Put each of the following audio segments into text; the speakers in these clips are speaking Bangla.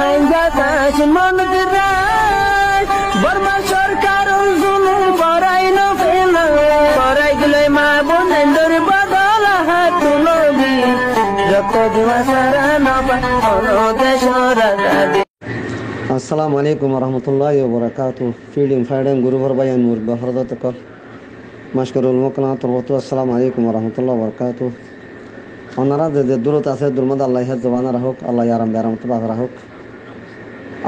হাইঙ্গা কাশ মন্দিরায় বর্মা সরকার জুলুম করাই না ফেলা করাই গেলে মা বোনেন্দর বদল হাত তুলবি যত দিবা সারা নবা দেশ রাজা। আসসালামু আলাইকুম রহমতুল্লাহি ওয়া বারাকাতুহু। ফিল্ডিং ফাইডিং গুরুভর বায়ান মুর বহরদত কর মাশকুরুল মুকনা তরবত। আসসালামু আলাইকুম রহমতুল্লাহি ওয়া বারাকাতুহু। ওনারা যে দূরত আছে দুরমদ আল্লাহ হে জবানা রাখুক, আল্লাহ আরাম বেরামত বাজ রাখুক,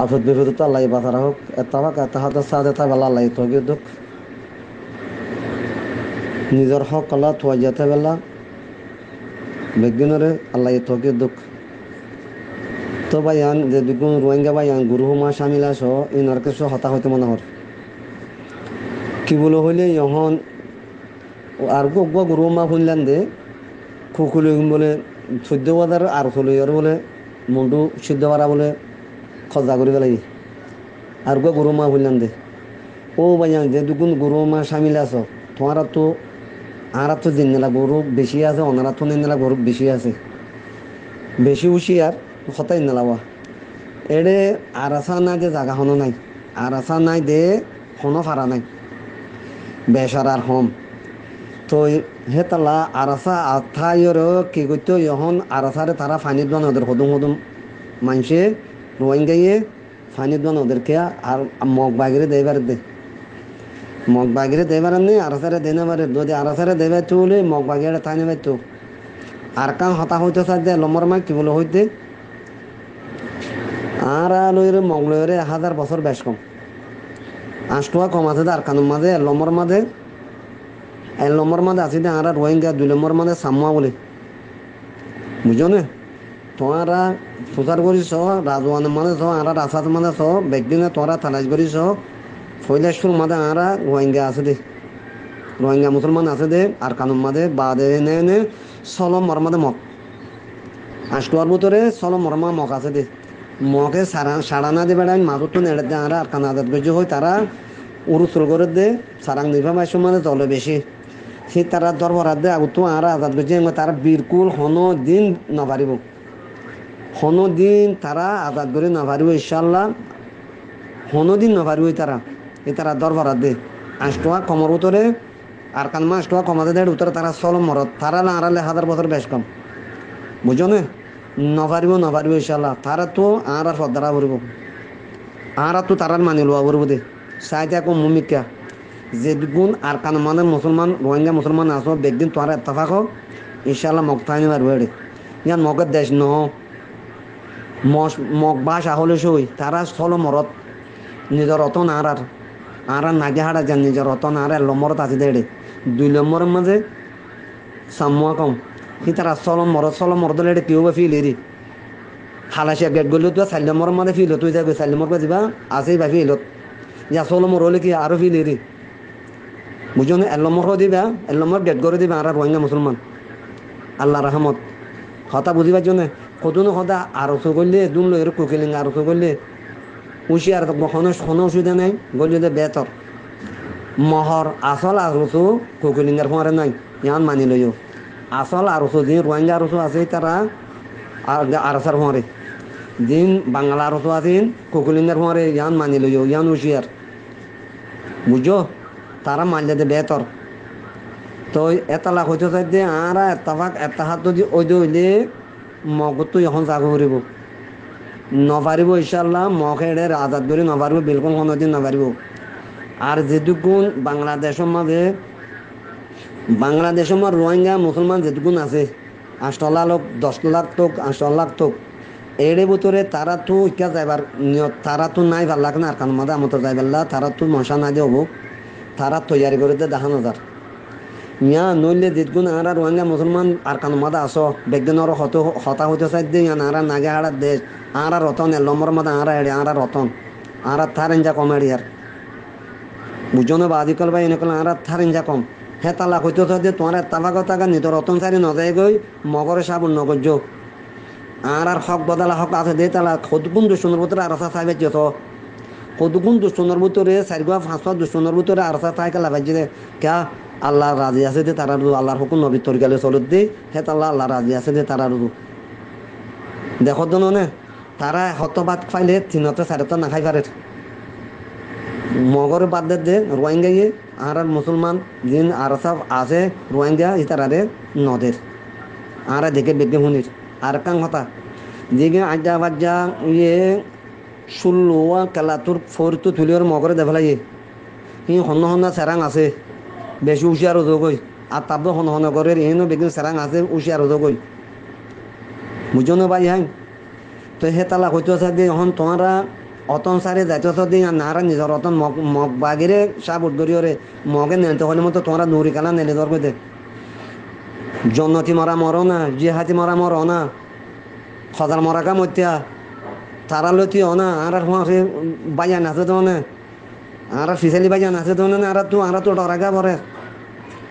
আফত বিপদত আল্লাহ বাজ রাখুক, এতাবাক এতাহাদ সাদে তাবাল্লাহ আল্লাহ তৌফিক দুক, নিজের হক আল্লাহ তোয়াজাতে বেলা বেগিনরে আল্লাহ তৌফিক দুক। তো ভাইয়ান যে দুগুণ রোহিঙ্গা ভাইয়ান গুরু মা শামিল আস ইনার কিছু হতা হইতে মনে হর কি বলে হইলে এখন আর গো গুরু মা শুনলেন দে খুকুলি বলে চৈধ্য বাজার আর চলে আর বলে মন্টু সিদ্ধ পারা বলে খজা করে পেলাই আর গো গুরু মা শুনলেন দে ও ভাইয়ান যে দুগুণ গুরু মা শামিল আস তোমার তো আর তো দিন নেলা গরু বেশি আছে, ওনারা তো নিন নেলা গরু বেশি আছে, বেশি হুশিয়ার হতাই নালাবা এড়ে আর আসা নাই যে জাগা হনো নাই, আর আসা নাই দে হনো ফারা নাই বেসার আর হম তো হে তালা আর আসা আথাইর কি করতো এখন আর আসারে তারা ফানিত বান ওদের হদুম হদুম মানসে রোহিঙ্গাইয়ে ফানিত বান ওদেরকে আর মগ বাগিরে দেবার দে মগ বাগিরে দেবার নেই আর আসারে দেনে পারে যদি আর আসারে দেবে চলে মগ বাগিরে তাই নেবে তো আর কান হতা হইতে সাথে লম্বর মা কি বলে হইতে আর লইরে মগলরে 1000 বছর বেশ কম 8 টাকা কম আছে আর কানুর মাঝে লম্বর মাঝে আছে আর রোহিঙ্গা 2 নম্বর মাঝে সাম্মা বলে বুঝো না তোমরা প্রচার করিস রাজওয়ানের মাঝে আর রাসাত মাঝে ব্যক্তিনে তোমরা তালাশ করিস ফৈলাসপুর মাঝে আর রোহিঙ্গা আছে দে রোহিঙ্গা মুসলমান আছে দে আর কানুর মাঝে বাদে নে সলম মরমাদে মগ 8 টাকার ভিতরে সলম মরমা মগ আছে দে মকে সাড়া না দেবে মাথুর তো নেড়ে দে আর কানা আদাত গজ হয় তারা উরুচুল করে দে সারাং নিভা মাসের মানে চলে বেশি সে তারা দরবার দে আগত আর আজাদ গজে তারা বিরকুল হনো দিন নাপারিব হনো দিন তারা আজাদ করে নাপারিব ইনশাল্লাহ হনো দিন নাপারিব তারা এই তারা দরবার দে 8 টাকা কমর উতরে আর কান মা 8 টাকা কমাতে দেয় উত্তরে তারা চল মরত তারা না আড়ালে 1000 বছর বেশ কম বুঝো না নপারিব ইনশাল্লাহ তারা তো আর সর্দারা ভরিব আর তো তারার মানি লোয়া ভরব দে চাইতে কম মুমিকা যে গুণ আর কান মানে মুসলমান রোহিঙ্গা মুসলমান আস বেগদিন তোমার এতফাক ইনশাল্লাহ মগ থাইনি পারবো এড়ে ইয়ান মগের দেশ ন মগ বাস আহলে সই তারা স্থল মরত নিজের রতন আর নাগে হাড়া যান নিজের রতন আর লম্বরত আছে দেড়ে 2 নম্বরের মাঝে সাম্মা কম সি তারা চলম মরদ লেড়ে কেউ বা ফিল এরি হালাসিয়া গেট গেলেও তো 4 নম্বরের মাঝে ফিল তুই যাবে 4 নম্বর করে যাবা আছেই বা ফিলত ইয়া চলম হলে কি আরো ফিল এরি বুঝো না 1 নম্বর দিবা 1 নম্বর গেট করে দিবা আর রোহিঙ্গা মুসলমান আল্লাহ রহমত হতা বুঝিবার জন্য কতনো হতা আরো করলে দুম লো এর কুকিলিং আরো করলে হুশিয়ার কোনো অসুবিধা নেই গলিতে বেতর মহর আসল আরসু কুকিলিঙ্গার ফোয়ারে নাই ইয়ান মানি লইও আসল আরসু দিন রোহিঙ্গা আরসু আছে তারা আরসার ফোয়ারে দিন বাংলা আরসু আছেন কুকিলিঙ্গার ফোয়ারে ইয়ান মানি লইও ইয়ান হুশিয়ার বুঝো তারা মানলে দে বেতর তো এটা লাখ হইতে চাইতে আর এতাহাত যদি ওই হইলে মগতো এখন জাগো করিব নপারিব ইনশাল্লাহ মকে এড়ে আজাদ করে নপারিব বিলকুল কোনোদিন নপারিব আর যেটুকুন বাংলাদেশের মাঝে রোহিঙ্গা মুসলমান যেটুকুন আছে 8 লাখ 10 লাখ তোক 8 লাখ তোক এড়ে ভিতরে তারা তো ইকা যাইবার নিয়ত তারা তো নাই ভাল লাগ না আর কান মাঝে আমত যাইবার তারা তো মশা নাই দেব তারা তৈয়ারি করে দে 10,000 ইয়া নইলে যেটুকুন আর রোহিঙ্গা মুসলমান আর কান মাঝে আসো বেগদিনর হতা হইতে চাই দে আর নাগে হাড়ার দেশ আর রতন লম্বর মাঝে আর এড়ে আর রতন আর থার ইঞ্জা কমেডি আর বুঝো না বাদি কল বা এনে কল আর থার ইঞ্জা কম হে তালা হইতে যে তোমার তাবাক টাকা নিত রতন সারি নজাই গই মগরে সাবুন নগজ আর হক বদলা হক আছে দে তালা কতগুণ দুষ্টনের ভিতরে আর আসা চাইবে যত কতগুণ দুষ্টনের ভিতরে 4-5 দুষ্টনের ভিতরে আর আসা চাই কেলা বাজি দে কে আল্লাহ রাজি আছে দে তারা আল্লাহর হুকুম নবী তরিকালে চলত দে হে তাল্লাহ আল্লাহ রাজি আছে দে তারা দেখো তো নে তারা হতবাদ খাইলে তিনতে চারতে না খাই পারে মগর বাদ দে রোহিঙ্গা আর মুসলমান যিন আর সব আছে রোহিঙ্গা ইতারারে নদের আর দেখে বেগে শুনির আর কাং কথা দিকে আজ্জা বাজ্জা ইয়ে ষোলোয়া কেলাটোর ফোরটো তুলিওর মগরে দেখালাই ই হন্য হন্য চেরাং আছে বেশি উশিয়ার গই আর তাবো হন হন করে এনো বেগিন চেরাং আছে উশিয়ার গই বুঝো না ভাই হ্যাঁ তো হে তালা হইতে দিয়ে এখন তোমারা অতন সারে যাইতে দিয়ে নারা নিজের অতন মগ বাগিরে সাপ উঠগরিওরে মগে নেতে হলে মতো তোমরা নুরি কালা নেলে দর কইতে জন্নতি মরা মরো না জিহাতি মরা মরো না খজার মরা কাম হত্যা তারা লতি না আর বাইয়া নাচে তো না আর ফিসালি বাইয়া নাচে তো না আর তো ডরাগা পরে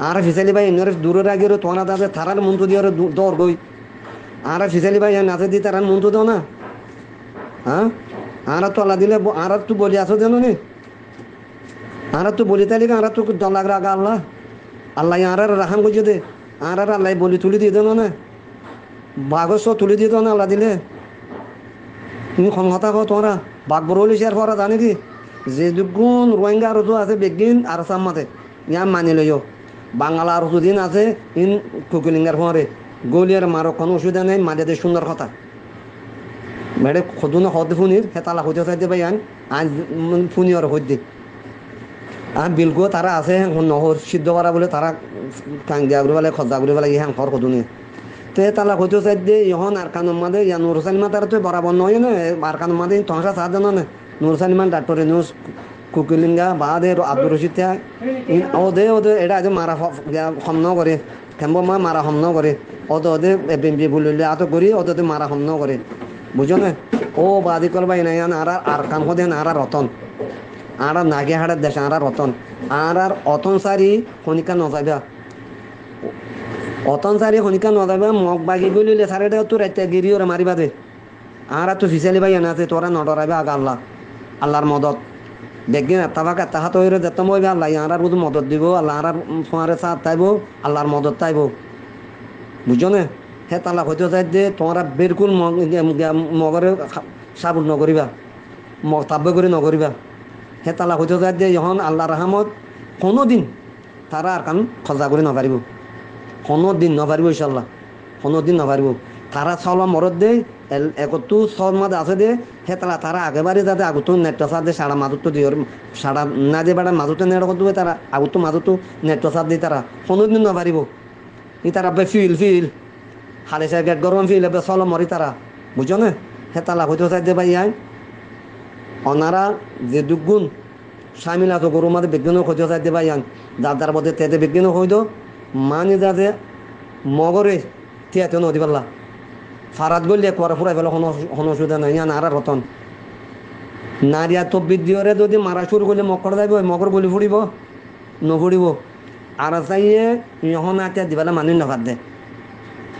আর ফিসালি বাই এনে দূরের আগে তোরা তাদের থারার মন্ত্র দিয়ে দৌড় গই আর ফিসালি বাইয়া নাচে দি তারার মন্ত্র দাও না হ্যাঁ আর তলা দিলে আর তুই বলি আসো যেন নি আর তুই বলি তালি আর তুই দলাগ রাগা আল্লাহ আল্লাহ আর রাহাম করছে দে আর আল্লাহ বলি তুলি দিয়ে দেন না বাঘস তুলি দিয়ে না আল্লাহ দিলে তুমি ক্ষমতা কো তোমরা বাঘ বরলি শেয়ার করা জানি কি যে দুগুণ রোহিঙ্গা আর আছে বেগিন আর সাম্মাতে ইয়া মানি লইও বাঙালা আর দিন আছে ইন কুকুলিঙ্গার ফোঁরে গলিয়ার মারো কোনো অসুবিধা নেই মাঝে সুন্দর কথা মেডে খদুন হদ ফুনির হেতালা হইতে চাইতে পাই আজ ফুনি আর হইতে আর বিলকুল তারা আছে নহর সিদ্ধ করা বলে তারা কাঙ্গিয়া করে বলে খজা করে বলে হ্যাঁ খর খদুনে তো তালা হইতে চাইতে ইহন আর কানুর মাদে ইয়া নুর সালিমা তারা তো বরাবর নয় না আর কানুর মাদে তহসা সাথ জানো না নুর সালিমান ডাক্তার নিউজ কুকিলিঙ্গা বাদে আব্দুর রশিদ ওদে এটা আজ মারা হম্ন করে কেম্ব মা মারা হম্ন করে ওদে বলিলে আত করি ওদে মারা হম্ন করে বুঝো না ও বাদি করবাই নাই আর কাম হদেন আর রতন আর নাগে হাড়ের দেশ আর রতন আর অতন সারি খনিকা নজাইবা অতন সারি খনিকা নজাইবা মগ বাগি গলিলে সারে তোর একটা গিরি ওরা মারিবা দে আর তুই ফিসালি ভাই এনে তোরা নডরাইবা আগ আল্লাহ আল্লাহর মদত দেখবেন তাবাকে তাহাত হইরে যেতাম হইবে আল্লাহ আর বুধ মদত দিব আল্লাহ আর ফোঁয়ারে সাথ তাইব আল্লাহর মদত তাইব বুঝো না হে তালা হইতে চাই যে তোমরা বিলকুল মগরে সাবুত নকরিবা তাব্য করে নকরিবা হে তালা হইতে চাই যে এখন আল্লাহ রহমত কোনো দিন তারা আর কান খজা করে নপারিব কোনো দিন নপারিব ইনশাল্লাহ কোনো দিন নপারিব তারা চলা মরত দে একটু সর মাঝে আছে দে হে তারা আগেবারে যাতে আগতো নেটটা সার দিয়ে সারা মাজতো দিয়ে সারা না যে বেড়া মাজতে নেট করতে তারা আগতো মাজতো নেটটা সার দিয়ে তারা কোনো দিন নপারিব ই তারা ফিল হালে সাহেব গেট গরম ফিল এবার চলো মরি তারা বুঝো না হে তালা হইতে চাই দে ভাই আই অনারা যে দুগুণ সামিল আছো গরু মাঝে বিজ্ঞানও হইতে চাই দে ভাই আন দাদার মধ্যে তেতে বিজ্ঞানও হইতো মানে যাতে মগরে তিয়াতে নদী পাল্লা ফারাত গলিয়ে পরে ফুরাই পেলে কোনো অসুবিধা নাই ইয়ান আর রতন নারিয়া তব্বির দিওরে যদি মারা শুরু করলে মকর যাইব মকর গলি ফুড়িব নফুড়িব আর চাইয়ে ইহন আতিয়া দিবেলা মানুষ নভাত দে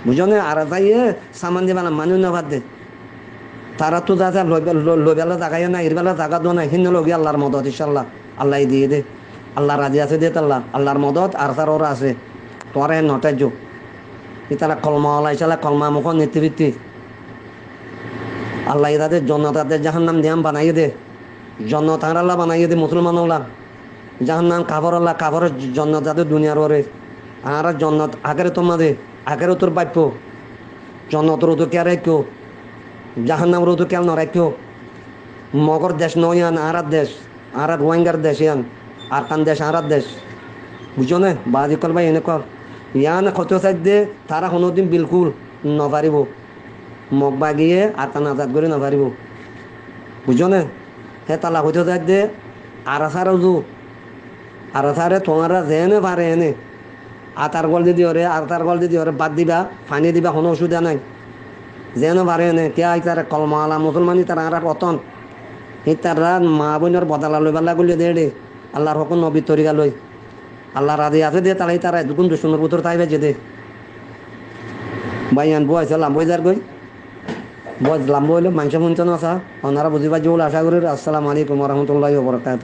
বুঝো না আর চাইয়ে সামান দিবেলা মানুষ নভাত দে তারা তো যা লইবেলা জাগাই না এরবেলা জাগা দো না হিন্ন লগে আল্লাহর মদত ইনশাল্লাহ আল্লাহ দিয়ে দে আল্লাহ রাজি আছে দে তাল্লাহ আল্লাহর মদত আর তার ওরা আছে তোমার নটাই যোগ তারা কলমা আলাইসালা কলমা মুখ নেতৃত্বে আল্লাহ তাদের জন্নতাদের জাহান নাম দিয়াম বানাইয়ে দে জন্নতার আল্লাহ বানাইয়ে দে মুসলমান আল্লাহ জাহান নাম কাবর আল্লাহ কাবরের জন্নতাদের দুনিয়ার ওরে আর জন্নত আগের তোমাদের আগের তোর বাপ্য জন্নতর তো কে রাখো জাহান নামের তো কেন রাখো মগর দেশ নয় আন আর দেশ আর রোহিঙ্গার দেশ ইয়ান আর কান দেশ আর দেশ বুঝো না বাজি কল ভাই এনে কর ইয়ান কত চাই দে তারা কোনোদিন বিলকুল নপারিব মগ বাগিয়ে আর কান আজাদ করে নপারিব বুঝো না হে তালা কত চাই দে আর সারে তোমারা যেনে পারে এনে আতার গল দিদি ওরে আতার গল দিদি ওরে বাদ দিবা পানি দিবা কোনো অসুবিধা নাই যেন পারে এনে কে তারা কলমালা মুসলমানি তারা আর রতন সেই তারা মা বোনের বদালা লই বাল্লা গুলিয়ে দে রে আল্লাহর হকন নবী তরিকা লই আল্লাহ রাজি আছে দে তারাই তারা দুগুণ দুশোর ভিতর তাই বেঁচে দে বাইয়ান বয়স লাম্বই যার গই বয়স লাম্ব হইলে মাংস মুঞ্চন আসা ওনারা বুঝিবা যে আশা করি আসসালামু আলাইকুম রহমতুল্লাহ বরকাত।